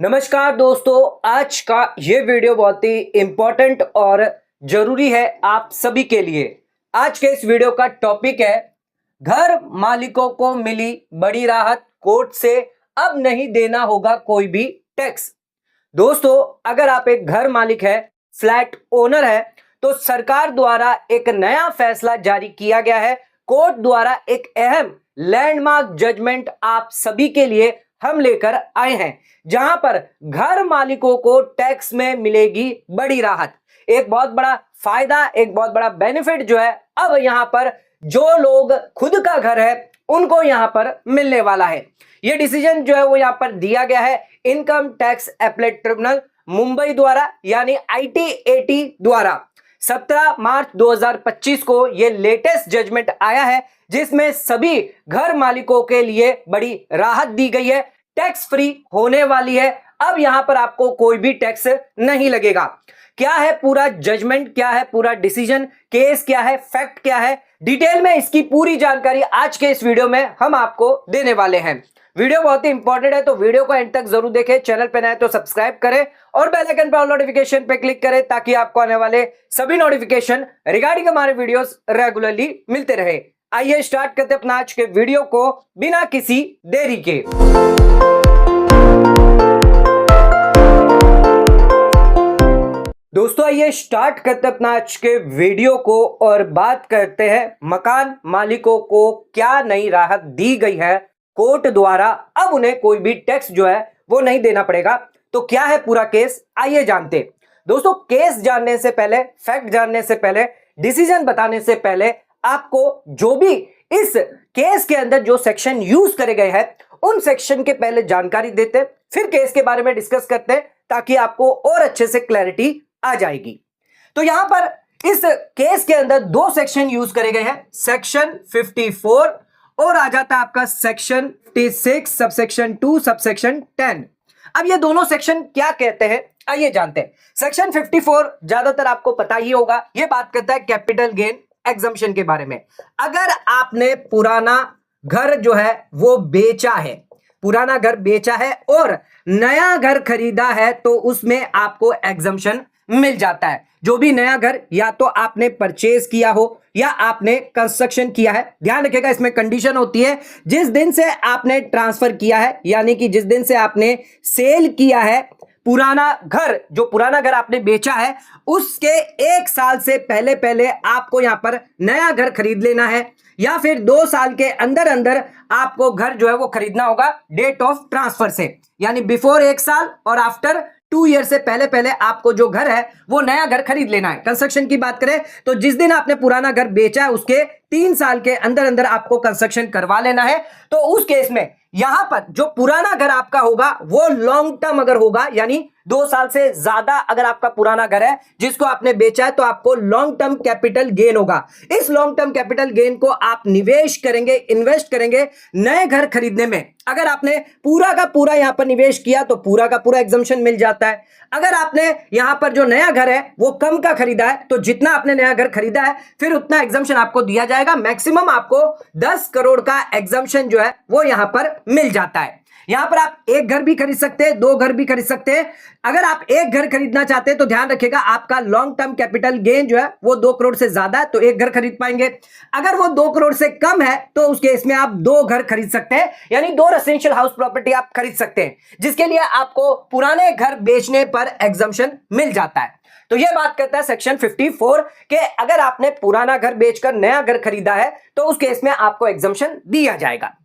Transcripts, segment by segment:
नमस्कार दोस्तों, आज का ये वीडियो बहुत ही इंपॉर्टेंट और जरूरी है आप सभी के लिए। आज के इस वीडियो का टॉपिक है घर मालिकों को मिली बड़ी राहत, कोर्ट से अब नहीं देना होगा कोई भी टैक्स। दोस्तों, अगर आप एक घर मालिक है, फ्लैट ओनर है, तो सरकार द्वारा एक नया फैसला जारी किया गया है। कोर्ट द्वारा एक अहम लैंडमार्क जजमेंट आप सभी के लिए हम लेकर आए हैं, जहां पर घर मालिकों को टैक्स में मिलेगी बड़ी राहत। एक बहुत बड़ा फायदा, एक बहुत बड़ा बेनिफिट जो है अब यहां पर जो लोग खुद का घर है उनको यहां पर मिलने वाला है। यह डिसीजन जो है वो यहां पर दिया गया है income tax appellate tribunal Mumbai द्वारा, यानी ITAT द्वारा। 17 मार्च 2025 को यह लेटेस्ट जजमेंट आया है, जिसमें सभी घर मालिकों के लिए बड़ी राहत दी गई है। टैक्स फ्री होने वाली है। अब यहां पर आपको कोई भी टैक्स नहीं लगेगा। क्या है पूरा जजमेंट, क्या है पूरा डिसीजन, केस क्या है, फैक्ट क्या है, डिटेल में इसकी पूरी जानकारी आज के इस वीडियो में हम आपको देने वाले हैं। वीडियो बहुत ही इंपॉर्टेंट है, तो वीडियो को एंड तक जरूर देखें। चैनल पे नए तो सब्सक्राइब करें और बेल आइकन पर ऑल नोटिफिकेशन पे क्लिक करें, ताकि आपको आने वाले सभी नोटिफिकेशन रिगार्डिंग हमारे वीडियोस रेगुलरली मिलते रहे। आइए स्टार्ट करते अपना आज के वीडियो को बिना किसी देरी के। दोस्तों, आइए स्टार्ट करते अपना आज के वीडियो को और बात करते हैं मकान मालिकों को क्या नई राहत दी गई है कोर्ट द्वारा। अब उन्हें कोई भी टैक्स जो है वो नहीं देना पड़ेगा। तो क्या है पूरा केस, आइए जानते। दोस्तों, केस जानने से पहले, फैक्ट जानने से पहले, डिसीजन बताने से पहले आपको जो भी इस केस के अंदर जो सेक्शन यूज करे गए हैं उन सेक्शन के पहले जानकारी देते, फिर केस के बारे में डिस्कस करते हैं, ताकि आपको और अच्छे से क्लैरिटी आ जाएगी। तो यहां पर इस केस के अंदर दो सेक्शन यूज करे गए हैं, सेक्शन 54 और आ जाता है आपका सेक्शन 56 सबसेक्शन 2 सबसेक्शन 10। अब ये दोनों सेक्शन क्या कहते हैं आइए जानते हैं। सेक्शन 54 ज्यादातर आपको पता ही होगा, ये बात करता है कैपिटल गेन एग्जम्पशन के बारे में। अगर आपने पुराना घर जो है वो बेचा है, पुराना घर बेचा है और नया घर खरीदा है, तो उसमें आपको एग्जम्पशन मिल जाता है। जो भी नया घर या तो आपने परचेज किया हो या आपने कंस्ट्रक्शन किया है, ध्यान रखिएगा इसमें कंडीशन होती है जिस दिन से आपने ट्रांसफर किया है, यानी कि जिस दिन से आपने सेल किया है पुराना घर, जो पुराना घर आपने बेचा है उसके 1 साल से पहले पहले आपको यहां पर नया घर खरीद लेना है, या फिर 2 साल के अंदर अंदर आपको घर जो है वो खरीदना होगा डेट ऑफ ट्रांसफर से, यानी बिफोर 1 साल और आफ्टर 2 ईयर से पहले पहले आपको जो घर है वो नया घर खरीद लेना है। कंस्ट्रक्शन की बात करें तो जिस दिन आपने पुराना घर बेचा है उसके 3 साल के अंदर अंदर आपको कंस्ट्रक्शन करवा लेना है। तो उस केस में यहां पर जो पुराना घर आपका होगा वो लॉन्ग टर्म अगर होगा, यानी 2 साल से ज्यादा अगर आपका पुराना घर है जिसको आपने बेचा है, तो आपको लॉन्ग टर्म कैपिटल गेन होगा। इस लॉन्ग टर्म कैपिटल गेन को आप निवेश करेंगे, इन्वेस्ट करेंगे नए घर खरीदने में। अगर आपने पूरा का पूरा यहां पर निवेश किया तो पूरा का पूरा एग्जम्पशन मिल जाता है। अगर आपने यहां पर जो नया घर है वो कम का खरीदा है, तो जितना आपने नया घर खरीदा है फिर उतना एग्जम्पशन आपको दिया जाएगा। मैक्सिमम आपको 10 करोड़ का एग्जम्पशन जो है वो यहां पर मिल जाता है। यहां पर आप एक घर भी खरीद सकते हैं, 2 घर भी खरीद सकते हैं। अगर आप एक घर खरीदना चाहते हैं तो ध्यान रखिएगा आपका लॉन्ग टर्म कैपिटल गेन जो है वो 2 करोड़ से ज्यादा है, तो एक घर खरीद पाएंगे। अगर वो 2 करोड़ से कम है तो उस केस में आप 2 घर खरीद सकते हैं, यानी 2 रेजिडेंशियल हाउस प्रॉपर्टी आप खरीद सकते हैं, जिसके लिए आपको पुराने घर बेचने पर एग्जम्पशन मिल जाता है। तो यह बात करता है सेक्शन 54 के अगर आपने पुराना घर बेचकर नया घर खरीदा है तो उस केस में आपको एग्जम्पशन दिया जाएगा।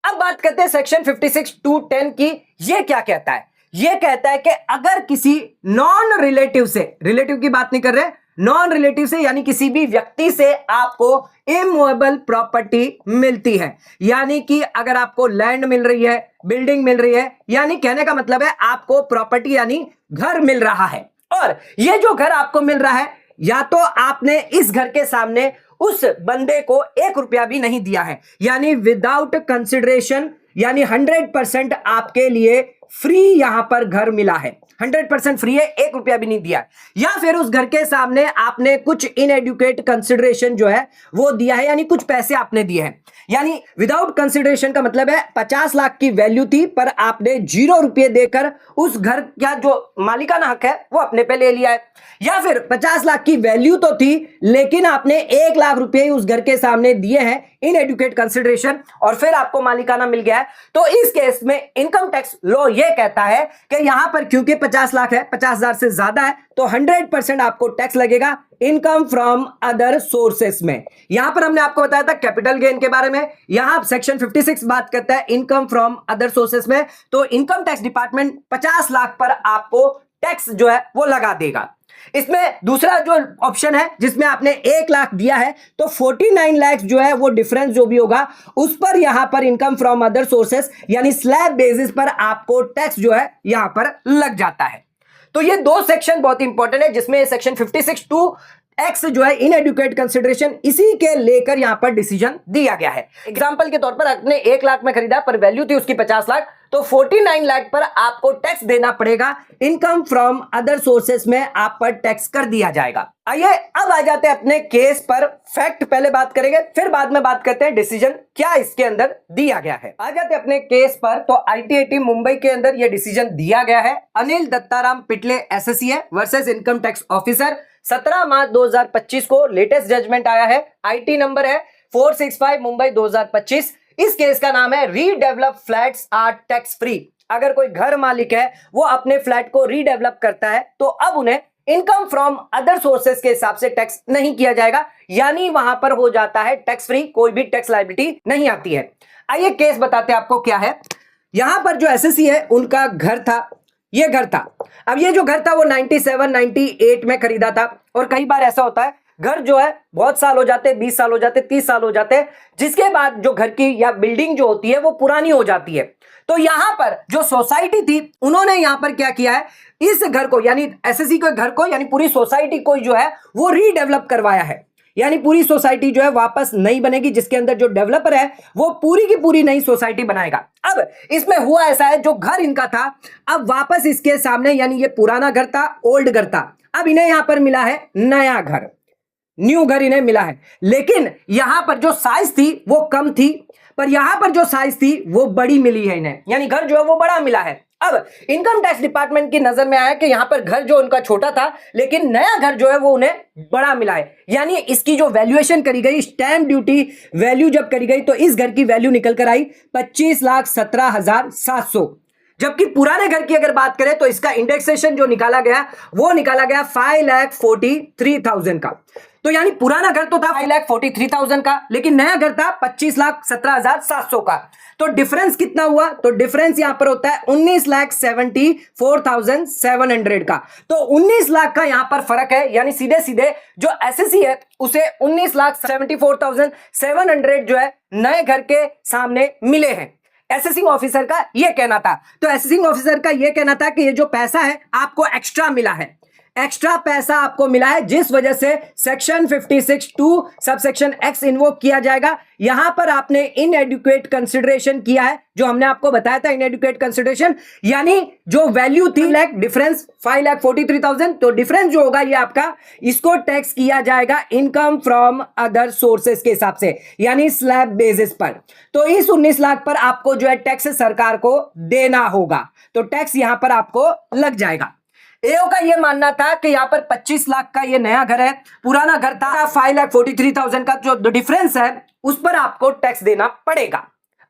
अब बात करते हैं सेक्शन 56 to 10 की। ये क्या कहता है? ये कहता है कि अगर किसी नॉन रिलेटिव से, रिलेटिव की बात नहीं कर रहे, नॉन रिलेटिव से यानी किसी भी व्यक्ति से आपको इमूवेबल प्रॉपर्टी मिलती है, यानी कि अगर आपको लैंड मिल रही है, बिल्डिंग मिल रही है, यानी कहने का मतलब है आपको प्रॉपर्टी यानी घर मिल रहा है, और ये जो घर आपको मिल रहा है या तो आपने इस घर के सामने उस बंदे को 1 रुपया भी नहीं दिया है, यानी विदाउट कंसिडरेशन, यानी 100% आपके लिए फ्री यहां पर घर मिला है, 100% फ्री है, 1 रुपया भी नहीं दिया है। या फिर उस घर के सामने आपने कुछ इनएडुकेट कंसिडरेशन जो है वो दिया है, यानी कुछ पैसे आपने दिए हैं। यानी विदाउट कंसिडरेशन का मतलब है 50 लाख की वैल्यू थी पर आपने 0 रुपये देकर उस घर का जो मालिकाना हक है वो अपने पे ले लिया है। या फिर 50 लाख की वैल्यू तो थी लेकिन आपने 1 लाख रुपए उस घर के सामने दिए हैं इनएडुकेट कंसिडरेशन और फिर आपको मालिकाना मिल गया है। तो इस केस में इनकम टैक्स लॉ ये कहता है कि यहां पर क्योंकि 50 लाख है, 50,000 से ज्यादा है, तो 100% आपको टैक्स लगेगा इनकम फ्रॉम अदर सोर्सेस में। यहां पर हमने आपको बताया था कैपिटल गेन के बारे में, यहां सेक्शन 56 बात करता है इनकम फ्रॉम अदर सोर्सेस में। तो इनकम टैक्स डिपार्टमेंट 50 लाख पर आपको टैक्स जो है वो लगा देगा। इसमें दूसरा जो ऑप्शन है जिसमें आपने 1 लाख दिया है तो 49 लाख जो है वो डिफरेंस जो भी होगा उस पर यहां पर इनकम फ्रॉम अदर सोर्सेस यानी स्लैब बेसिस पर आपको टैक्स जो है यहां पर लग जाता है। तो ये दो सेक्शन बहुत इंपॉर्टेंट है जिसमें सेक्शन 56 टू एक्स जो है इनएडुकेट कंसिडरेशन इसी के लेकर यहां पर डिसीजन दिया गया है। एग्जांपल के तौर पर आपने 1 लाख में खरीदा पर वैल्यू थी उसकी 50 लाख, तो 49 लाख पर आपको टैक्स देना पड़ेगा। इनकम फ्रॉम अदर सोर्सेस में आप पर टैक्स कर दिया जाएगा। आइए अब आ जाते हैं अपने केस पर। फैक्ट पहले बात करेंगे फिर बाद में बात करते हैं डिसीजन क्या इसके अंदर दिया गया है। आ जाते हैं अपने केस पर। तो ITAT मुंबई के अंदर यह डिसीजन दिया गया है। अनिल दत्ताराम पिटले SSC है वर्सेस इनकम टैक्स ऑफिसर। 17 मार्च 2025 को लेटेस्ट जजमेंट आया है। IT नंबर है 465 मुंबई 2025। इस केस का नाम है redevelop flats are tax free. अगर कोई घर मालिक है वो अपने फ्लैट को रीडेवलप करता है तो अब उन्हें इनकम फ्रॉम अदर सोर्सेस के हिसाब से टैक्स नहीं किया जाएगा, यानी वहां पर हो जाता है टैक्स फ्री, कोई भी टैक्स लायबिलिटी नहीं आती है। आइए केस बताते हैं आपको क्या है। यहां पर जो SSC है उनका घर था, ये घर था। अब ये जो घर था वो 97 98 में खरीदा था और कई बार ऐसा होता है घर जो है बहुत साल हो जाते, 20 साल हो जाते, 30 साल हो जाते, जिसके बाद जो घर की या बिल्डिंग जो होती है वो पुरानी हो जाती है। तो यहां पर जो सोसाइटी थी उन्होंने यहां पर क्या किया है, इस घर को यानी SSC के घर को यानी पूरी सोसाइटी को जो है वो रीडेवलप करवाया है। यानी पूरी सोसाइटी जो है वापस नई बनेगी, जिसके अंदर जो डेवलपर है वो पूरी की पूरी नई सोसाइटी बनाएगा। अब इसमें हुआ ऐसा है, जो घर इनका था अब वापस इसके सामने, यानी ये पुराना घर था, ओल्ड घर था, अब इन्हें यहां पर मिला है नया घर, न्यू घर इन्हें मिला है। लेकिन यहां पर जो साइज थी वो कम थी, पर यहां पर जो साइज थी वो बड़ी मिली है इन्हें, यानी घर जो है वो बड़ा मिला है। अब इनकम टैक्स डिपार्टमेंट की नजर में आया कि यहां पर घर जो उनका छोटा था लेकिन नया घर जो है वो उन्हें बड़ा मिला है। यानी इसकी जो वैल्यूएशन करी गई, स्टैंप ड्यूटी वैल्यू जब करी गई तो इस घर की वैल्यू निकल कर आई 25,17,700। जबकि पुराने घर की अगर बात करें तो इसका इंडेक्सेशन जो निकाला गया वो निकाला गया 5,43,000 का। तो यानी पुराना घर तो था 5,43,000 का, लेकिन नया घर था 25,17,700 का। तो डिफरेंस कितना हुआ, तो डिफरेंस यहां पर होता है 19,74,700 का। तो 19 लाख का यहां पर फर्क है, यानी सीधे सीधे जो SSC है उसे 19,74,700 जो है नए घर के सामने मिले हैं। असेसिंग ऑफिसर का यह कहना था। तो असेसिंग ऑफिसर का यह कहना था कि ये जो पैसा है आपको एक्स्ट्रा मिला है, एक्स्ट्रा पैसा आपको मिला है, जिस वजह से section 56 two subsection X invoke किया जाएगा। यहां पर आपने इनएडुकेट कंसिडरेशन किया है, जो हमने आपको बताया था इनएडुकेट कंसिडरेशन, यानी जो वैल्यू थी लाख डिफरेंस 5,43,000, तो डिफरेंस जो होगा ये आपका, इसको टैक्स किया जाएगा इनकम फ्रॉम अदर सोर्सेस के हिसाब से, यानी स्लैब बेसिस पर। तो इस 19 लाख पर आपको जो है टैक्स सरकार को देना होगा, तो टैक्स यहां पर आपको लग जाएगा। एओ का यह मानना था कि यहां पर 25 लाख का ये नया घर है, पुराना घर था 5,43,000 का, जो डिफरेंस है उस पर आपको टैक्स देना पड़ेगा।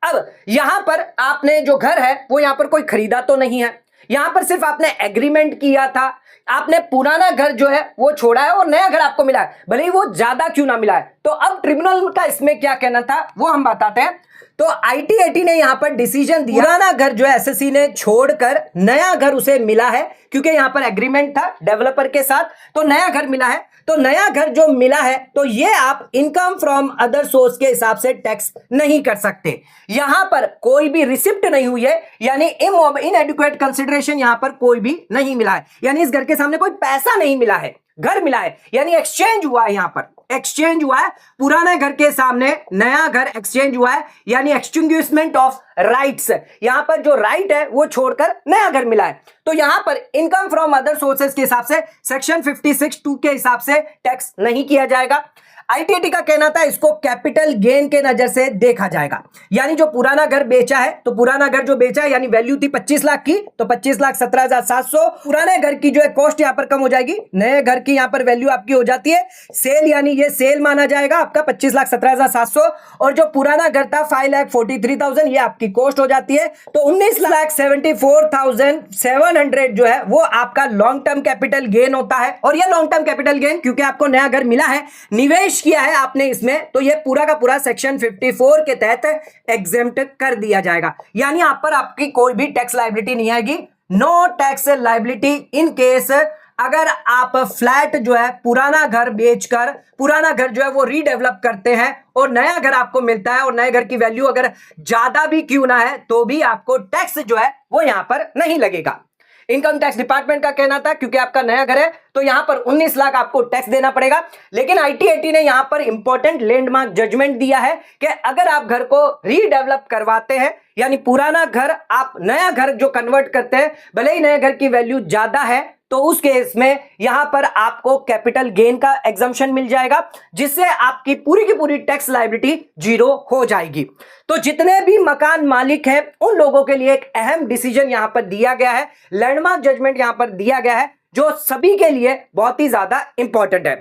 अब यहां पर आपने जो घर है वो यहां पर कोई खरीदा तो नहीं है, यहां पर सिर्फ आपने एग्रीमेंट किया था, आपने पुराना घर जो है वो छोड़ा है और नया घर आपको मिला है, भले ही वो ज्यादा क्यों ना मिला है। तो अब ट्रिब्यूनल का इसमें क्या कहना था वो हम बताते हैं। तो ITAT ने यहां पर डिसीजन दिया, पुराना घर जो है SSC ने छोड़कर नया घर उसे मिला है, क्योंकि यहां पर एग्रीमेंट था डेवलपर के साथ, तो नया घर मिला है। तो नया घर जो मिला है तो ये आप इनकम फ्रॉम अदर सोर्स के हिसाब से टैक्स नहीं कर सकते। यहां पर कोई भी रिसिप्ट नहीं हुई है, यानी इनएडुकेट कंसिडरेशन यहां पर कोई भी नहीं मिला है, यानी इस घर के सामने कोई पैसा नहीं मिला है, घर मिला है, यानी एक्सचेंज हुआ है, यहां पर एक्सचेंज हुआ है, पुराने घर के सामने नया घर एक्सचेंज हुआ है, यानी एक्सटिंग्विशमेंट ऑफ राइट्स, यहां पर जो राइट है वो छोड़कर नया घर मिला है। तो यहां पर इनकम फ्रॉम अदर सोर्सेज के हिसाब से सेक्शन 56(2) के हिसाब से टैक्स नहीं किया जाएगा। आईटीएटी का कहना था इसको कैपिटल गेन के नजर से देखा जाएगा, यानी जो पुराना घर बेचा है, तो पुराना घर जो बेचा है यानी वैल्यू थी 25 लाख की, तो 25,17,700 पुराने घर की जो है कॉस्ट यहां पर कम हो जाएगी, नए घर की यहां पर वैल्यू आपकी हो जाती है सेल, यानी ये सेल माना जाएगा आपका 25,17,700, और जो पुराना घर था 5,43,000 ये आपकी कॉस्ट हो जाती है, तो 19,74,700 जो है वो आपका लॉन्ग टर्म कैपिटल गेन होता है। और ये लॉन्ग टर्म कैपिटल गेन क्योंकि आपको नया घर मिला है, निवेश किया है आपने इसमें, तो ये पूरा का पूरा सेक्शन 54 के तहत एग्जेम्प्ट कर दिया जाएगा, यानी आप पर आपकी कोई भी टैक्स लायबिलिटी नहीं आएगी। No tax liability in case अगर आप फ्लैट जो है पुराना घर बेचकर पुराना घर जो है वो रीडेवलप करते हैं और नया घर आपको मिलता है, और नए घर की वैल्यू अगर ज्यादा भी क्यों ना है तो भी आपको टैक्स जो है वो यहां पर नहीं लगेगा। इनकम टैक्स डिपार्टमेंट का कहना था क्योंकि आपका नया घर है तो यहां पर 19 लाख आपको टैक्स देना पड़ेगा, लेकिन आईटीएटी ने यहां पर इंपॉर्टेंट लैंडमार्क जजमेंट दिया है कि अगर आप घर को रीडेवलप करवाते हैं, यानी पुराना घर आप नया घर जो कन्वर्ट करते हैं, भले ही नए घर की वैल्यू ज्यादा है, तो उस केस में यहां पर आपको कैपिटल गेन का एग्जम्पशन मिल जाएगा, जिससे आपकी पूरी की पूरी टैक्स लायबिलिटी जीरो हो जाएगी। तो जितने भी मकान मालिक हैं उन लोगों के लिए एक अहम डिसीजन यहां पर दिया गया है, लैंडमार्क जजमेंट यहां पर दिया गया है, जो सभी के लिए बहुत ही ज्यादा इंपॉर्टेंट है।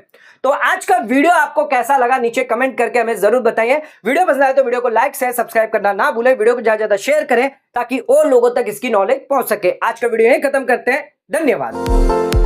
तो आज का वीडियो आपको कैसा लगा नीचे कमेंट करके हमें जरूर बताइए। वीडियो पसंद आए तो वीडियो को लाइक शेयर सब्सक्राइब करना ना भूलें, वीडियो को ज्यादा ज्यादा शेयर करें ताकि और लोगों तक इसकी नॉलेज पहुंच सके। आज का वीडियो यहीं खत्म करते हैं, धन्यवाद।